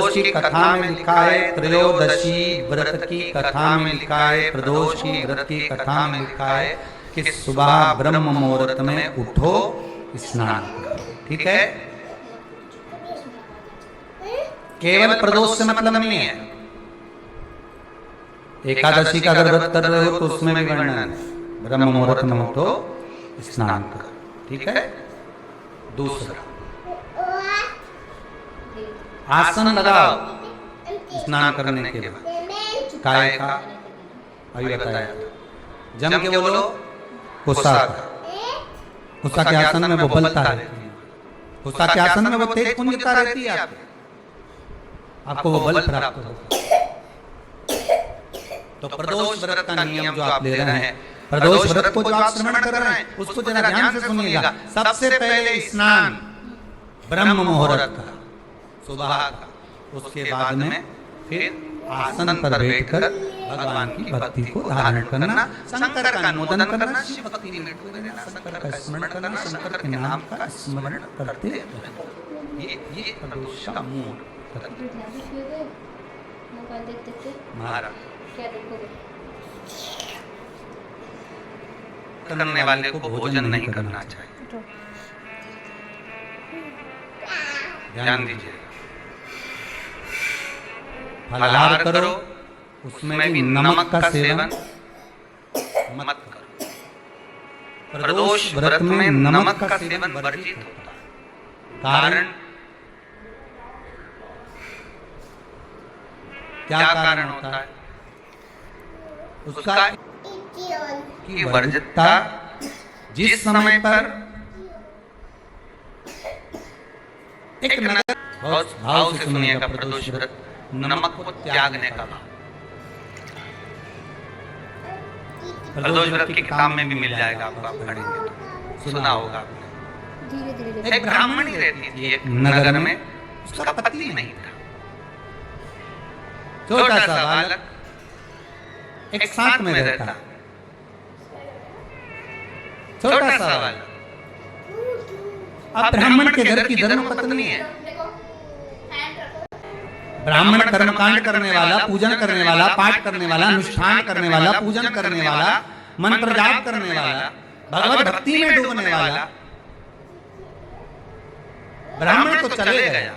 प्रदोष की कथा में लिखा है, त्रयोदशी व्रत की कथा में लिखा है, प्रदोष की व्रत की कथा में लिखा है कि सुबह ब्रह्म मुहूर्त में उठो, स्नान करो। ठीक है, केवल प्रदोष से मतलब नहीं है। एकादशी का अगर व्रत कर रहे हो तो उसमें भी वर्णन है, ब्रह्म मुहूर्त में उठो, स्नान करो। ठीक है। दूसरा, आसन लगाओ स्नान करने के बाद, काय का अभी बताया। जम के बोलो कुसा का। कुसा के आसन में वो बलता रहती है, कुसा के आसन में वो तेज पुंजता रहती है, आपको वो बल प्राप्त होगा। तो प्रदोष व्रत का नियम जो आप ले रहे हैं, प्रदोष व्रत को जो आप श्रवण कर रहे हैं उसको जरा ध्यान से सुनिएगा। सबसे पहले स्नान ब्रह्म मुहूर्त का, सुबह का, उसके बाद में फिर आसन पर बैठकर भगवान की भक्ति को धारण करना, शंकर का अनुमोदन करना, शिव भक्ति में डूबे रहना, शंकर का स्मरण करना, शंकर के नाम का स्मरण करते रहना। ये प्रदोष का मूल महाराज करने वाले को भोजन नहीं करना चाहिए, ध्यान दीजिए। फलाहार करो, उसमें भी नमक का सेवन मत करो। प्रदोष व्रत में नमक का सेवन वर्जित होता है। कारण क्या कारण होता है उसका? की वर्जितता जिस समय पर एक नगर, बहुत भाव से सुनिएगा, प्रदोष व्रत नमक को त्यागने का भाव। प्रदोष व्रत की किताब में भी मिल जाएगा आपको, आप पढ़ेंगे तो सुना होगा आपने। एक ब्राह्मणी रहती थी एक नगर में, उसका पति नहीं था, छोटा सा बालक एक साथ में रहता, छोटा सा बालक। अब ब्राह्मण के घर की धर्म पत्नी है, ब्राह्मण कर्मकांड करने वाला, पूजन करने वाला, पाठ करने वाला, अनुष्ठान करने वाला, पूजन करने वाला, मंत्र जाप करने वाला, भगवत भक्ति में डूबने वाला ब्राह्मण तो चले गया,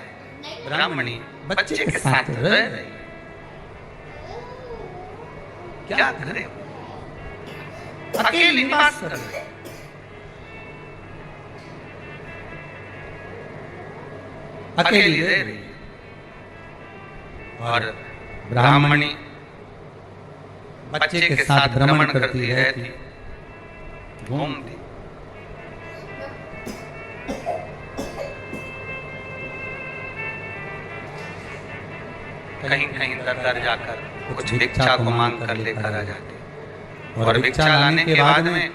ब्राह्मणी बच्चे के साथ रह रही। क्या करे, अकेली निवास कर रही, अकेली रह रही, और ब्राह्मणी बच्चे के साथ भ्रमण करती रहती, घूमती। कहीं कहीं दर जाकर कुछ भिक्षा को मांग कर लेकर आ जाती, और भिक्षा लाने के बाद में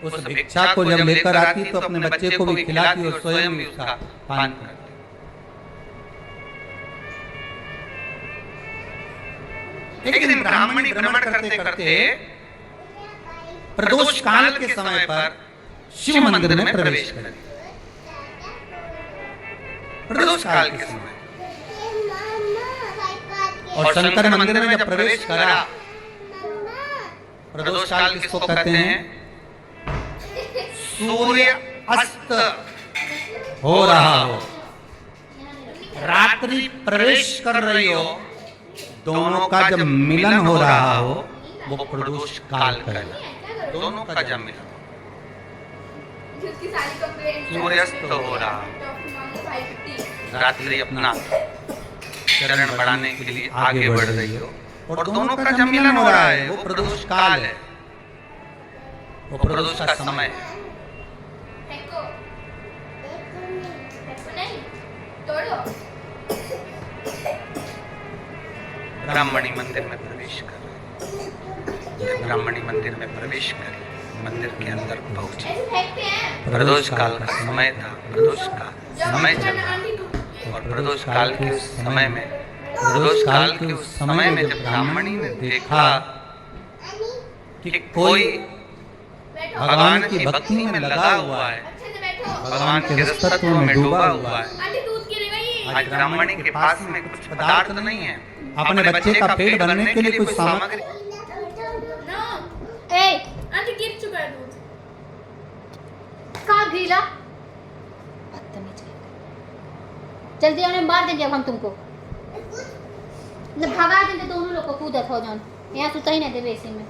उस भिक्षा को जब लेकर आती तो अपने बच्चे को भी खिलाती और स्वयं भी उसका पान करती। एक दिन ब्राह्मणी भ्रमण करते करते प्रदोष काल के समय पर शिव मंदिर में प्रवेश कर, प्रदोष काल के समय, और शंकर मंदिर में जब प्रवेश करा, प्रदोष काल किसको कहते हैं? सूर्य अस्त हो रहा हो, रात्रि प्रवेश कर रही हो, दोनों का जब मिलन हो रहा हो वो प्रदोष काल कहलाता। दोनों का जब मिलन, सूर्यास्त हो रहा, रात्रि अपना चरण बढ़ाने के लिए आगे बढ़ रही हो, और दोनों का जब मिलन हो रहा है वो प्रदोष काल है, वो प्रदोष का समय है। ब्राह्मणी मंदिर में प्रवेश कर, ब्राह्मणी मंदिर में प्रवेश करी, मंदिर के अंदर पहुंची। प्रदोष काल का समय था, प्रदोष का समय चला, और प्रदोष काल के उस समय में, प्रदोष काल के उस समय में जब ब्राह्मणी ने देखा कि कोई भगवान की भक्ति में लगा हुआ है, भगवान के रसतत्व में डूबा हुआ है, आज ब्राह्मणी के पास में कुछ पदार्थ नहीं है, अपने बच्चे का पेट भरने के लिए कुछ सामग्री। आंटी गिर चुका है दूध। कहाँ गिरा? जल्दी उन्हें मार देंगे अब हम तुमको, भगा देंगे दोनों लोग को, कूदत हो जाओ यहाँ सुता ही नहीं देवे इसी में।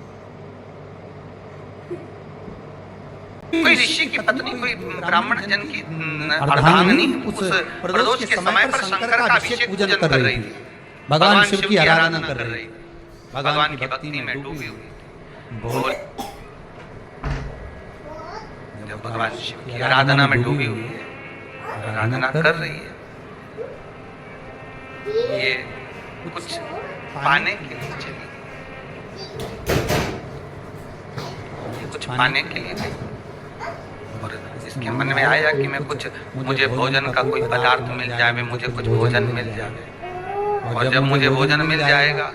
कोई ऋषि की पत्नी, कोई ब्राह्मण जन की अर्धांगिनी उस प्रदोष के समय पर शंकर का अभिषेक पूजन कर रही थी, भगवान शिव की आराधना कर रही, भगवान की भक्ति में डूबी हुई। बोल, जब भगवान शिव की आराधना में डूबी हुई है, आराधना कर रही है, ये कुछ पाने के लिए चली, ये कुछ पाने के लिए गई और इसके मन में आया कि मैं कुछ, मुझे भोजन का कोई पदार्थ मिल जाए, मुझे कुछ भोजन मिल जाए, और जब मुझे भोजन मिल जाएगा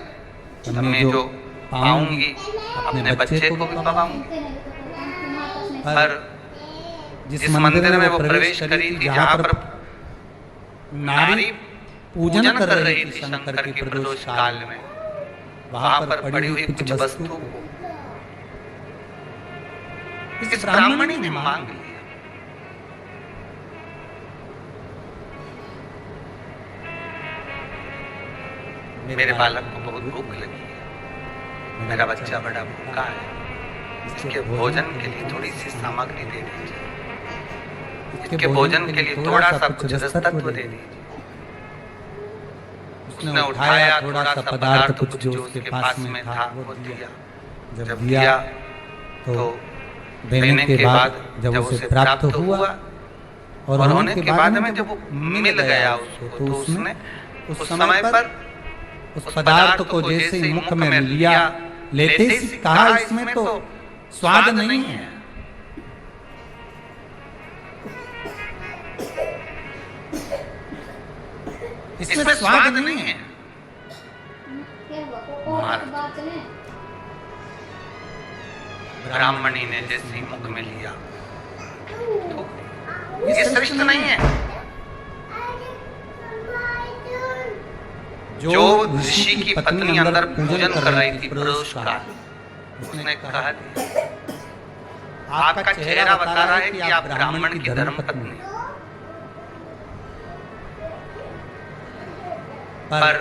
तब मैं जो पाऊंगी अपने बच्चे को भी पाऊंगी। पर जिस मंदिर में वो प्रवेश करी थी, जहाँ पर नारी पूजन कर रही थी शंकर के प्रदोष काल में, वहां पर पड़ी हुई कुछ वस्तु को इस ब्राह्मणी ने मांग लिया। मेरे बालक को बहुत भूख लगी है, मेरा बच्चा बड़ा भूखा है, इसके भोजन के लिए थोड़ी सी सामग्री दे दीजिए, इसके भोजन के लिए थोड़ा सा कुछ रसतत्व दे दीजिए। उसने उठाया थोड़ा सा पदार्थ कुछ जो उसके पास में था वो दिया। जब दिया तो देने के बाद जब उसे प्राप्त हुआ और होने के बाद में जब वो मिल गया उसको, तो उसने उस समय पर उस पदार्थ को जैसे ही मुख में लिया, लेते ही कहा इसमें तो स्वाद नहीं है। इसमें स्वाद नहीं है। ब्राह्मणी ने जैसे ही मुख में लिया तो ये श्रेष्ठ नहीं है। जो ऋषि की पत्नी अंदर पूजन कर रही थी प्रदोष काल, उसने कहा आपका चेहरा बता रहा है कि आप ब्राह्मण की धर्मपत्नी, पर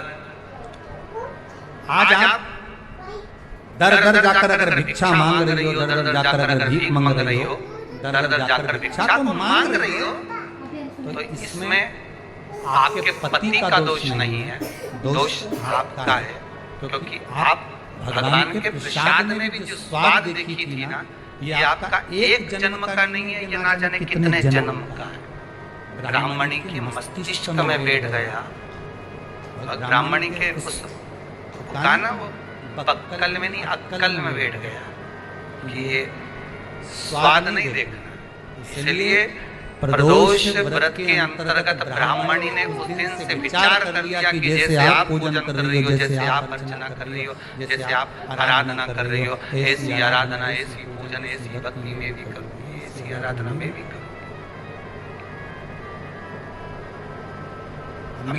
आज आप दर दर जाकर अगर भिक्षा मांग रही हो, दर दर जाकर अगर भीख मांग रही हो, दर दर जाकर भिक्षा तो मांग रही हो, तो इसमें आपके पति का दोष नहीं है, दोष आपका है, क्योंकि आप भगवान के प्रसाद में भी जो स्वाद देखी थी ना, ये आपका एक जन्म का नहीं है, ये ना जाने कितने जन्म का है। ब्राह्मणी के मस्तिष्क में बैठ गया, ब्राह्मणी के उस का ना वो बक्कल में नहीं अक्कल में बैठ गया कि ये स्वाद नहीं देखना। इसलिए प्रदोष व्रत के अंतर्गत ब्राह्मणी ने उस दिन से विचार कर लिया कि जैसे आप पूजन कर रही हो, जैसे आप अर्चना कर रही हो, जैसे आप आराधना कर रही हो, ऐसी आराधना, ऐसी पूजन, ऐसी भक्ति में भी करूंगी, ऐसी आराधना में भी करूंगी।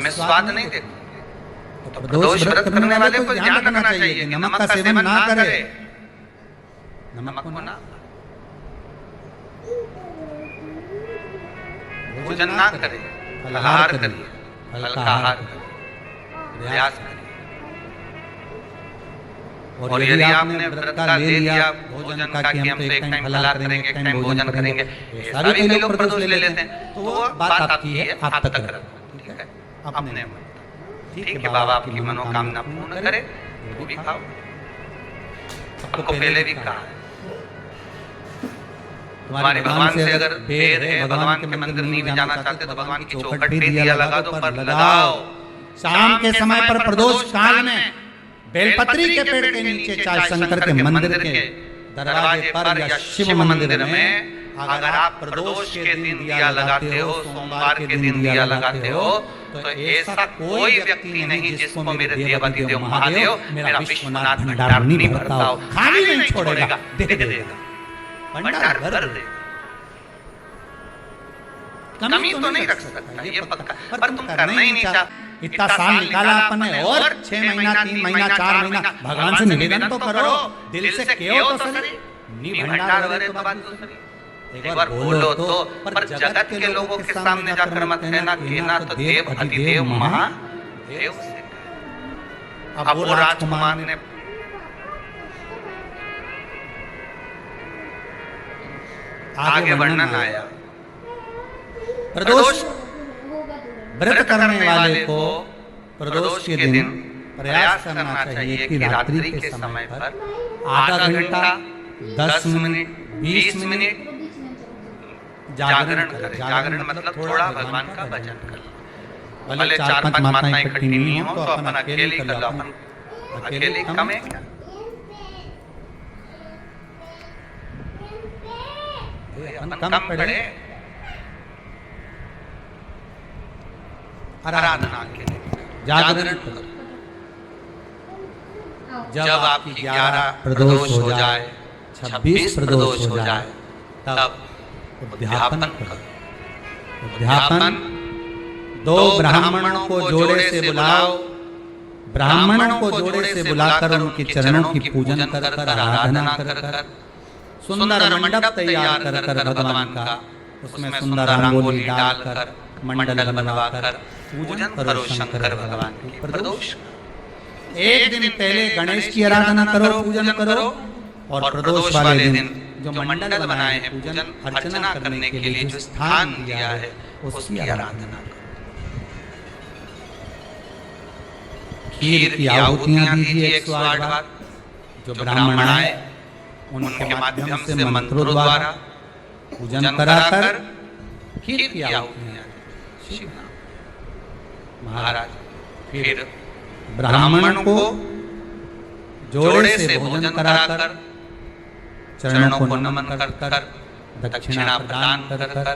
मैं स्वाद नहीं देखूंगी। तो प्रदोष व्रत करने वाले को ध्यान रखना चाहिए कि नमक का सेवन ना करे, नमक को ना, भोजन ना करे, फलाहार करिए, हल्का आहार करिए, प्रयास करिए। और यदि आपने व्रत का ले लिया भोजन का कि हम तो एक टाइम फलाहार करेंगे, एक टाइम भोजन करेंगे, सारे कई लोग प्रदोष ले लेते हैं, तो वो बात आपकी है, आप तक रखो, ठीक है, अपने मन। ठीक है, बाबा आपकी मनोकामना पूर्ण करे, वो भी खाओ। आपको पहले भी कहा है, तुम्हारे भगवान से अगर बैर है, भगवान के मंदिर नहीं भी जाना चाहते तो भगवान की चौखट भी दिया लगा दो, पर लगाओ। शाम के समय पर प्रदोष काल में बेलपत्री के पेड़ के नीचे, चाहे शंकर के मंदिर के दरवाजे पर या शिव मंदिर में, अगर आप प्रदोष के दिन दिया लगाते हो, सोमवार के दिन दिया लगाते हो, तो ऐसा कोई व्यक्ति नहीं जिसको मेरे देवाधिदेव महादेव मेरा विश्वनाथ भंडार नहीं भरता हो, खाली नहीं छोड़ेगा, दे देगा, भंडार भर देगा। कमी तो नहीं रख सकता, ये पक्का, पर तुम करना ही नहीं चाहते। इतना साल निकाला अपन ने, और 6 महीना 3 महीना 4 महीना भगवान से निवेदन तो करो, दिल से कहो तो सही। नी भंडार वगैरह तो बात दूसरी, एक बार बोलो तो। पर जगत के लोगों के सामने जाकर मत कहना तो देव अधिदेव महादेव से। अब वो राजकुमार ने आगे वर्णन आया, प्रदोष व्रत करने वाले को प्रदोष के दिन प्रयास करना चाहिए कि रात्रि के समय पर आधा घंटा 10 मिनट 20 मिनट जागरण करे। जागरण मतलब थोड़ा भगवान का भजन कर। भले 4-5 माताएं इकट्ठी नहीं हो तो अपन अकेले ही कर लो, अपन अकेले कम है क्या? अपन कम पड़े आराधना के लिए जागरण करो। जब आपकी 11 प्रदोष हो जाए, 26 प्रदोष हो जाए, तब उद्यापन करो। उद्यापन 2 ब्राह्मणों को जोड़े से बुलाओ। ब्राह्मणों को जोड़े से बुलाकर उनके चरणों की पूजन कर कर आराधना कर कर सुंदर मंडप तैयार कर कर भगवान का, उसमें सुंदर रंगोली डालकर मंडल बनवाकर पूजन करो शंकर भगवान की। प्रदोष एक दिन पहले गणेश की आराधना करो, पूजन करो, और प्रदोष वाले दिन जो मंडल बनाए हैं पूजन अर्चना करने के लिए जो स्थान दिया है उसकी आराधना करो। खीर की आहुतियां दीजिए 108 बार। जो ब्राह्मण आए उनके माध्यम से मंत्रों द्वारा पूजन कराकर खीर की आहुतियां शिव महाराज। फिर ब्राह्मण को जोड़े से भोजन कराकर चरणों को नमन कर कर दक्षिणा प्रदान कर कर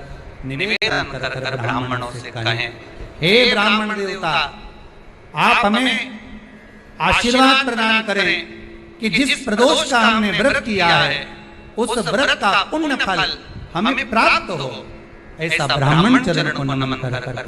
निवेदन कर कर ब्राह्मणों से कहें, हे ब्राह्मण देवता, आप हमें आशीर्वाद प्रदान करें कि जिस प्रदोष का हमने व्रत किया है उस व्रत का पुण्य फल हमें प्राप्त हो। ऐसा ब्राह्मण चरण को नमन कर कर